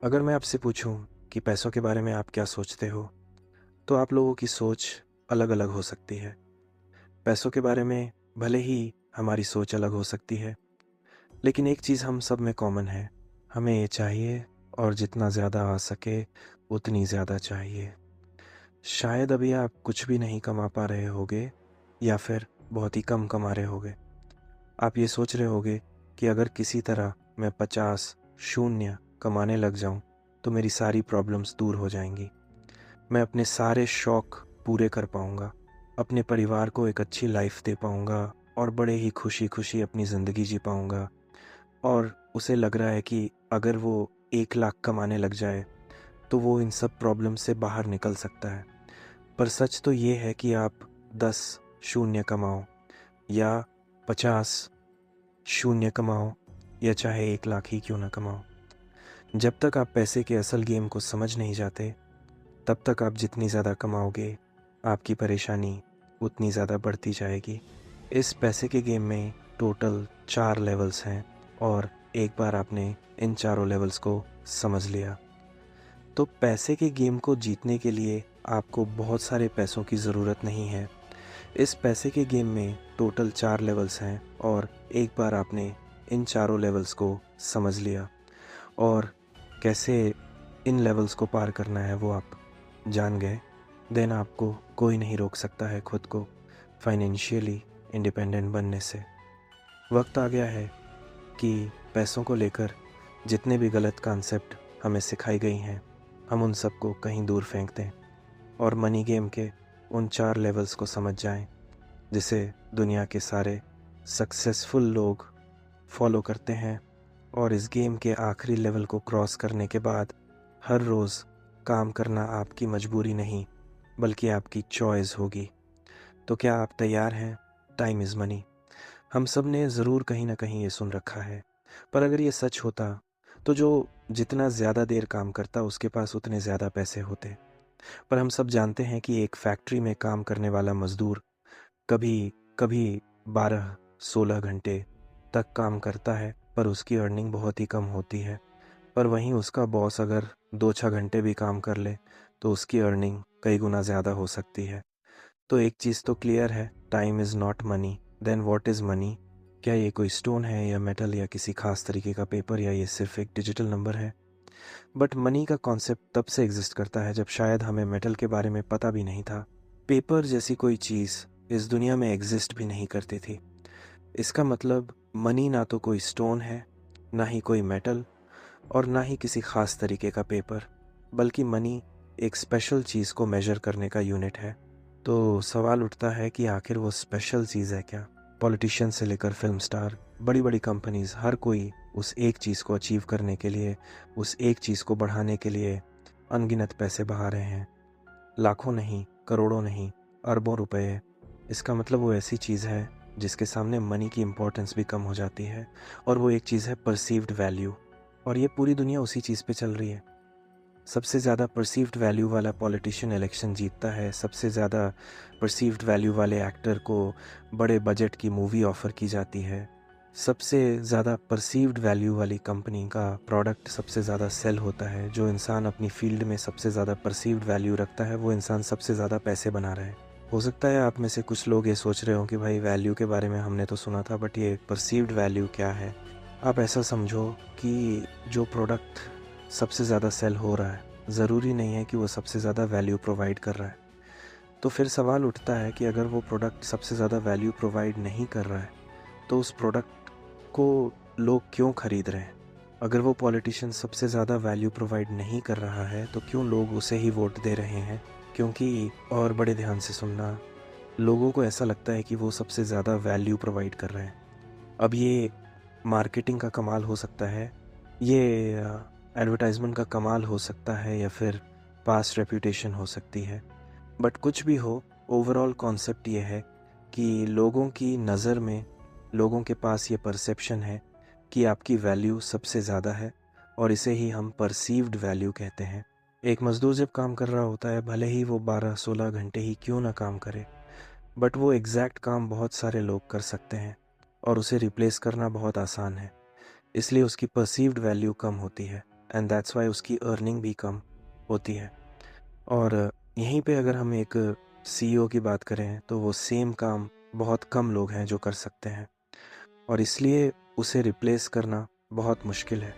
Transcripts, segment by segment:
अगर मैं आपसे पूछूं कि पैसों के बारे में आप क्या सोचते हो, तो आप लोगों की सोच अलग-अलग हो सकती है। पैसों के बारे में भले ही हमारी सोच अलग हो सकती है, लेकिन एक चीज़ हम सब में कॉमन है, हमें ये चाहिए और जितना ज़्यादा आ सके, उतनी ज़्यादा चाहिए। शायद अभी आप कुछ भी नहीं कमा पा रहे होगे या फिर बहुत ही कम कमा रहे होगे। आप ये सोच रहे होगे कि अगर किसी तरह मैं 50 शून्य कमाने लग जाऊं, तो मेरी सारी प्रॉब्लम्स दूर हो जाएंगी। मैं अपने सारे शौक पूरे कर पाऊंगा, अपने परिवार को एक अच्छी लाइफ दे पाऊंगा और बड़े ही खुशी खुशी अपनी ज़िंदगी जी पाऊंगा। और उसे लग रहा है कि अगर वो 1 लाख कमाने लग जाए तो वो इन सब प्रॉब्लम से बाहर निकल सकता है। पर सच तो ये है कि आप 10 शून्य कमाओ या 50 शून्य कमाओ या चाहे 1 लाख ही क्यों ना कमाओ, जब तक आप पैसे के असल गेम को समझ नहीं जाते, तब तक आप जितनी ज़्यादा कमाओगे, आपकी परेशानी उतनी ज़्यादा बढ़ती जाएगी। इस पैसे के गेम में टोटल 4 लेवल्स हैं और एक बार आपने इन चारों लेवल्स को समझ लिया, तो पैसे के गेम को जीतने के लिए आपको बहुत सारे पैसों की ज़रूरत नहीं है। इस पैसे के गेम में टोटल 4 लेवल्स हैं और एक बार आपने इन चारों लेवल्स को समझ लिया और कैसे इन लेवल्स को पार करना है वो आप जान गए, देन आपको कोई नहीं रोक सकता है खुद को फाइनेंशियली इंडिपेंडेंट बनने से। वक्त आ गया है कि पैसों को लेकर जितने भी गलत कॉन्सेप्ट हमें सिखाई गई हैं, हम उन सबको कहीं दूर फेंक दें और मनी गेम के उन 4 लेवल्स को समझ जाएं, जिसे दुनिया के सारे सक्सेसफुल लोग फॉलो करते हैं। और इस गेम के आखिरी लेवल को क्रॉस करने के बाद हर रोज़ काम करना आपकी मजबूरी नहीं, बल्कि आपकी चॉइस होगी। तो क्या आप तैयार हैं? Time is money. हम सब ने ज़रूर कहीं ना कहीं ये सुन रखा है, पर अगर ये सच होता तो जो जितना ज़्यादा देर काम करता उसके पास उतने ज़्यादा पैसे होते। पर हम सब जानते हैं कि एक फैक्ट्री में काम करने वाला मज़दूर कभी कभी 12-16 घंटे तक काम करता है, पर उसकी अर्निंग बहुत ही कम होती है। पर वहीं उसका बॉस अगर 2-6 घंटे भी काम कर ले तो उसकी अर्निंग कई गुना ज़्यादा हो सकती है। तो एक चीज़ तो क्लियर है, time is not money. Then what is money? क्या ये कोई स्टोन है या मेटल या किसी खास तरीके का पेपर, या ये सिर्फ एक डिजिटल नंबर है? बट मनी का कॉन्सेप्ट तब से एग्जिस्ट करता है जब शायद हमें मेटल के बारे में पता भी नहीं था। पेपर जैसी कोई चीज़ इस दुनिया में एग्जिस्ट भी नहीं करती थी। इसका मतलब मनी ना तो कोई स्टोन है, ना ही कोई मेटल, और ना ही किसी खास तरीके का पेपर, बल्कि मनी एक स्पेशल चीज़ को मेजर करने का यूनिट है। तो सवाल उठता है कि आखिर वो स्पेशल चीज़ है क्या? पॉलिटिशियन से लेकर फिल्म स्टार, बड़ी बड़ी कंपनीज, हर कोई उस एक चीज़ को अचीव करने के लिए, उस एक चीज़ को बढ़ाने के लिए अनगिनत पैसे बहा रहे हैं। लाखों नहीं, करोड़ों नहीं, अरबों रुपए। इसका मतलब वो ऐसी चीज़ है जिसके सामने मनी की इम्पोर्टेंस भी कम हो जाती है, और वो एक चीज़ है परसीव्ड वैल्यू। और ये पूरी दुनिया उसी चीज़ पे चल रही है। सबसे ज़्यादा परसीव्ड वैल्यू वाला पॉलिटिशियन इलेक्शन जीतता है, सबसे ज़्यादा परसीव्ड वैल्यू वाले एक्टर को बड़े बजट की मूवी ऑफ़र की जाती है, सबसे ज़्यादा परसीव्ड वैल्यू वाली कंपनी का प्रोडक्ट सबसे ज़्यादा सेल होता है। जो इंसान अपनी फील्ड में सबसे ज़्यादा परसीव्ड वैल्यू रखता है, वो इंसान सबसे ज़्यादा पैसे बना रहा है। हो सकता है आप में से कुछ लोग ये सोच रहे हो कि भाई वैल्यू के बारे में हमने तो सुना था, बट ये परसीव्ड वैल्यू क्या है? आप ऐसा समझो कि जो प्रोडक्ट सबसे ज़्यादा सेल हो रहा है, ज़रूरी नहीं है कि वो सबसे ज़्यादा वैल्यू प्रोवाइड कर रहा है। तो फिर सवाल उठता है कि अगर वो प्रोडक्ट सबसे ज़्यादा वैल्यू प्रोवाइड नहीं कर रहा है, तो उस प्रोडक्ट को लोग क्यों खरीद रहे हैं? अगर वो पॉलिटिशियन सबसे ज़्यादा वैल्यू प्रोवाइड नहीं कर रहा है, तो क्यों लोग उसे ही वोट दे रहे हैं? क्योंकि, और बड़े ध्यान से सुनना, लोगों को ऐसा लगता है कि वो सबसे ज़्यादा वैल्यू प्रोवाइड कर रहे हैं। अब ये मार्केटिंग का कमाल हो सकता है, ये एडवर्टाइजमेंट का कमाल हो सकता है, या फिर पास्ट रेपुटेशन हो सकती है। बट कुछ भी हो, ओवरऑल कॉन्सेप्ट ये है कि लोगों की नज़र में, लोगों के पास ये परसेप्शन है कि आपकी वैल्यू सबसे ज़्यादा है, और इसे ही हम परसीव्ड वैल्यू कहते हैं। एक मज़दूर जब काम कर रहा होता है, भले ही वो 12-16 घंटे ही क्यों ना काम करे, बट वो एग्जैक्ट काम बहुत सारे लोग कर सकते हैं और उसे रिप्लेस करना बहुत आसान है, इसलिए उसकी परसीव्ड वैल्यू कम होती है। एंड दैट्स वाई उसकी अर्निंग भी कम होती है। और यहीं पे अगर हम एक सीईओ की बात करें तो वो सेम काम बहुत कम लोग हैं जो कर सकते हैं, और इसलिए उसे रिप्लेस करना बहुत मुश्किल है,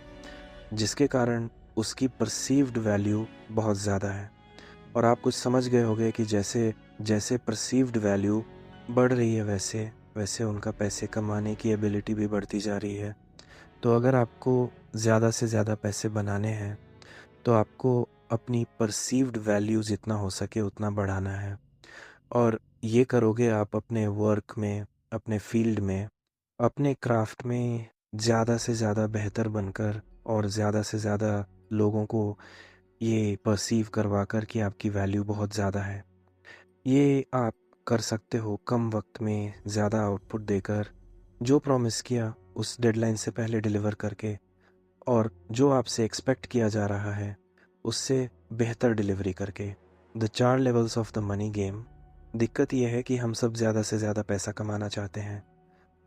जिसके कारण उसकी परसीव्ड वैल्यू बहुत ज़्यादा है। और आप कुछ समझ गए होंगे कि जैसे जैसे परसीव्ड वैल्यू बढ़ रही है वैसे वैसे उनका पैसे कमाने की एबिलिटी भी बढ़ती जा रही है। तो अगर आपको ज़्यादा से ज़्यादा पैसे बनाने हैं तो आपको अपनी परसीव्ड वैल्यू जितना हो सके उतना बढ़ाना है, और ये करोगे आप अपने वर्क में, अपने फील्ड में, अपने क्राफ्ट में ज़्यादा से ज़्यादा बेहतर बनकर, और ज़्यादा से ज़्यादा लोगों को ये परसीव करवा कर कि आपकी वैल्यू बहुत ज़्यादा है। ये आप कर सकते हो कम वक्त में ज़्यादा आउटपुट देकर, जो प्रॉमिस किया उस डेडलाइन से पहले डिलीवर करके, और जो आपसे एक्सपेक्ट किया जा रहा है उससे बेहतर डिलीवरी करके। The 4 levels of the money game. दिक्कत यह है कि हम सब ज़्यादा से ज़्यादा पैसा कमाना चाहते हैं,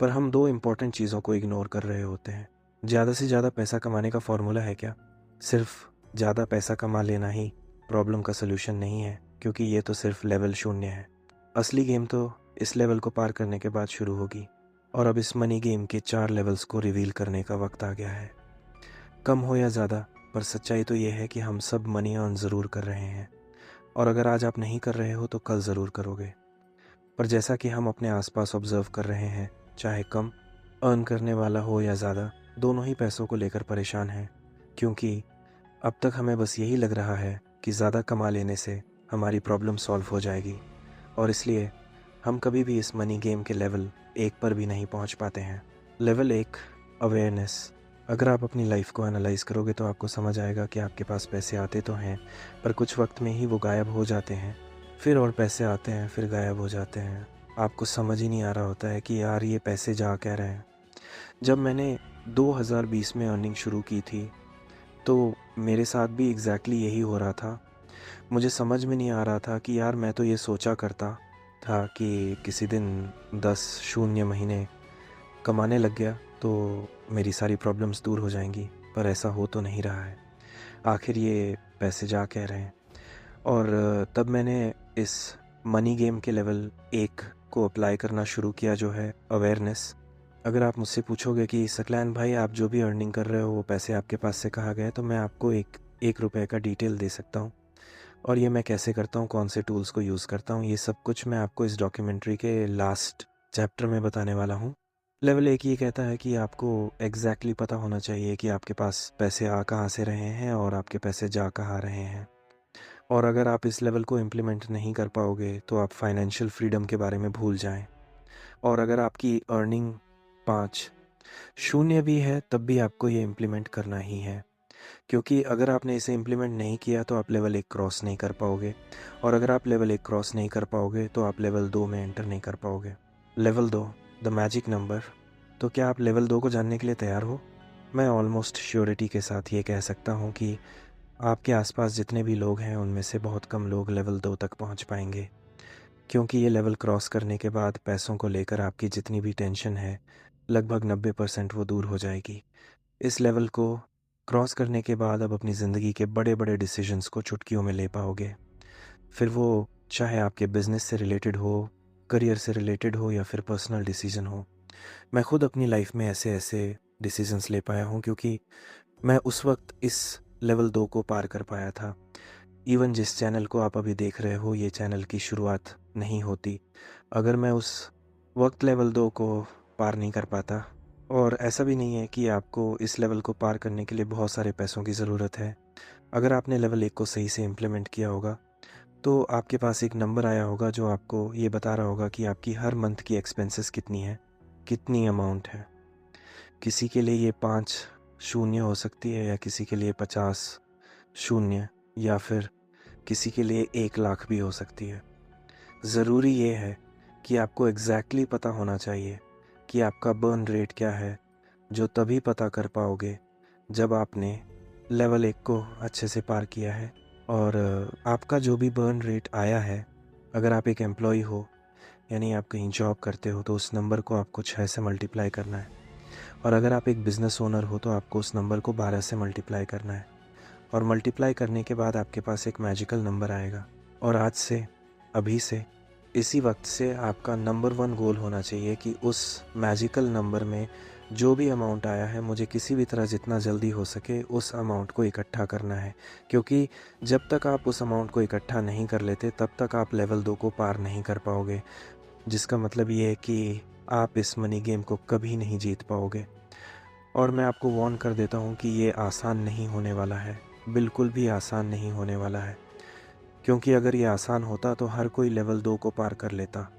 पर हम दो इम्पॉर्टेंट चीज़ों को इग्नोर कर रहे होते हैं। ज़्यादा से ज़्यादा पैसा कमाने का फॉर्मूला है क्या? सिर्फ ज़्यादा पैसा कमा लेना ही प्रॉब्लम का सलूशन नहीं है, क्योंकि ये तो सिर्फ लेवल 0 है। असली गेम तो इस लेवल को पार करने के बाद शुरू होगी, और अब इस मनी गेम के 4 लेवल्स को रिवील करने का वक्त आ गया है। कम हो या ज़्यादा, पर सच्चाई तो ये है कि हम सब मनी अर्न ज़रूर कर रहे हैं, और अगर आज आप नहीं कर रहे हो तो कल ज़रूर करोगे। पर जैसा कि हम अपने आसपास ऑब्ज़र्व कर रहे हैं, चाहे कम अर्न करने वाला हो या ज़्यादा, दोनों ही पैसों को लेकर परेशान हैं, क्योंकि अब तक हमें बस यही लग रहा है कि ज़्यादा कमा लेने से हमारी प्रॉब्लम सॉल्व हो जाएगी, और इसलिए हम कभी भी इस मनी गेम के लेवल 1 पर भी नहीं पहुंच पाते हैं। Level 1, awareness. अगर आप अपनी लाइफ को एनालाइज करोगे तो आपको समझ आएगा कि आपके पास पैसे आते तो हैं, पर कुछ वक्त में ही वो गायब हो जाते हैं। फिर और पैसे आते हैं, फिर गायब हो जाते हैं। आपको समझ ही नहीं आ रहा होता है कि यार ये पैसे जा क्या रहे हैं। जब मैंने 2020 में अर्निंग शुरू की थी तो मेरे साथ भी एग्जैक्टली यही हो रहा था। मुझे समझ में नहीं आ रहा था कि यार मैं तो ये सोचा करता था कि किसी दिन 10 शून्य महीने कमाने लग गया तो मेरी सारी प्रॉब्लम्स दूर हो जाएंगी, पर ऐसा हो तो नहीं रहा है। आखिर ये पैसे जा क्या रहे हैं। और तब मैंने इस मनी गेम के लेवल 1 को अप्लाई करना शुरू किया, जो है अवेयरनेस। अगर आप मुझसे पूछोगे कि सकलैन भाई आप जो भी अर्निंग कर रहे हो वो पैसे आपके पास से कहाँ गए, तो मैं आपको एक रुपए का डिटेल दे सकता हूँ, और ये मैं कैसे करता हूँ, कौन से टूल्स को यूज़ करता हूँ, ये सब कुछ मैं आपको इस डॉक्यूमेंट्री के लास्ट चैप्टर में बताने वाला हूँ। लेवल 1 ये कहता है कि आपको एग्जैक्टली पता होना चाहिए कि आपके पास पैसे आ कहाँ से रहे हैं और आपके पैसे जा कहाँ रहे हैं। और अगर आप इस लेवल को इम्प्लीमेंट नहीं कर पाओगे तो आप फाइनेंशियल फ्रीडम के बारे में भूल जाएं। और अगर आपकी अर्निंग 5 शून्य भी है तब भी आपको ये इम्प्लीमेंट करना ही है, क्योंकि अगर आपने इसे इम्प्लीमेंट नहीं किया तो आप लेवल 1 क्रॉस नहीं कर पाओगे, और अगर आप लेवल 1 क्रॉस नहीं कर पाओगे तो आप लेवल 2 में एंटर नहीं कर पाओगे। Level 2, the magic number. तो क्या आप लेवल 2 को जानने के लिए तैयार हो? मैं ऑलमोस्ट श्योरिटी के साथ ये कह सकता हूँ कि आपके आसपास जितने भी लोग हैं उनमें से बहुत कम लोग लेवल 2 तक पहुँच पाएंगे, क्योंकि ये लेवल क्रॉस करने के बाद पैसों को लेकर आपकी जितनी भी टेंशन है लगभग 90% वो दूर हो जाएगी। इस लेवल को क्रॉस करने के बाद अब अपनी ज़िंदगी के बड़े बड़े डिसीजंस को चुटकियों में ले पाओगे। फिर वो चाहे आपके बिजनेस से रिलेटेड हो, करियर से रिलेटेड हो, या फिर पर्सनल डिसीजन हो। मैं खुद अपनी लाइफ में ऐसे ऐसे डिसीजंस ले पाया हूँ, क्योंकि मैं उस वक्त इस लेवल 2 को पार कर पाया था। इवन जिस चैनल को आप अभी देख रहे हो, ये चैनल की शुरुआत नहीं होती अगर मैं उस वक्त लेवल 2 को पार नहीं कर पाता। और ऐसा भी नहीं है कि आपको इस लेवल को पार करने के लिए बहुत सारे पैसों की ज़रूरत है। अगर आपने लेवल 1 को सही से इम्प्लीमेंट किया होगा तो आपके पास एक नंबर आया होगा जो आपको ये बता रहा होगा कि आपकी हर मंथ की एक्सपेंसेस कितनी है, कितनी अमाउंट है। किसी के लिए ये 5 शून्य हो सकती है, या किसी के लिए 50 शून्य, या फिर किसी के लिए 1 लाख भी हो सकती है। ज़रूरी ये है कि आपको एग्जैक्टली पता होना चाहिए कि आपका बर्न रेट क्या है, जो तभी पता कर पाओगे जब आपने लेवल 1 को अच्छे से पार किया है। और आपका जो भी बर्न रेट आया है, अगर आप एक एम्प्लॉय हो यानी आप कहीं जॉब करते हो तो उस नंबर को आपको 6 से मल्टीप्लाई करना है, और अगर आप एक बिज़नेस ओनर हो तो आपको उस नंबर को 12 से मल्टीप्लाई करना है। और मल्टीप्लाई करने के बाद आपके पास एक मैजिकल नंबर आएगा। और आज से, अभी से, इसी वक्त से आपका नंबर 1 गोल होना चाहिए कि उस मैजिकल नंबर में जो भी अमाउंट आया है, मुझे किसी भी तरह जितना जल्दी हो सके उस अमाउंट को इकट्ठा करना है। क्योंकि जब तक आप उस अमाउंट को इकट्ठा नहीं कर लेते तब तक आप लेवल 2 को पार नहीं कर पाओगे, जिसका मतलब ये है कि आप इस मनी गेम को कभी नहीं जीत पाओगे। और मैं आपको वार्न कर देता हूँ कि ये आसान नहीं होने वाला है, बिल्कुल भी आसान नहीं होने वाला है। क्योंकि अगर ये आसान होता तो हर कोई लेवल 2 को पार कर लेता।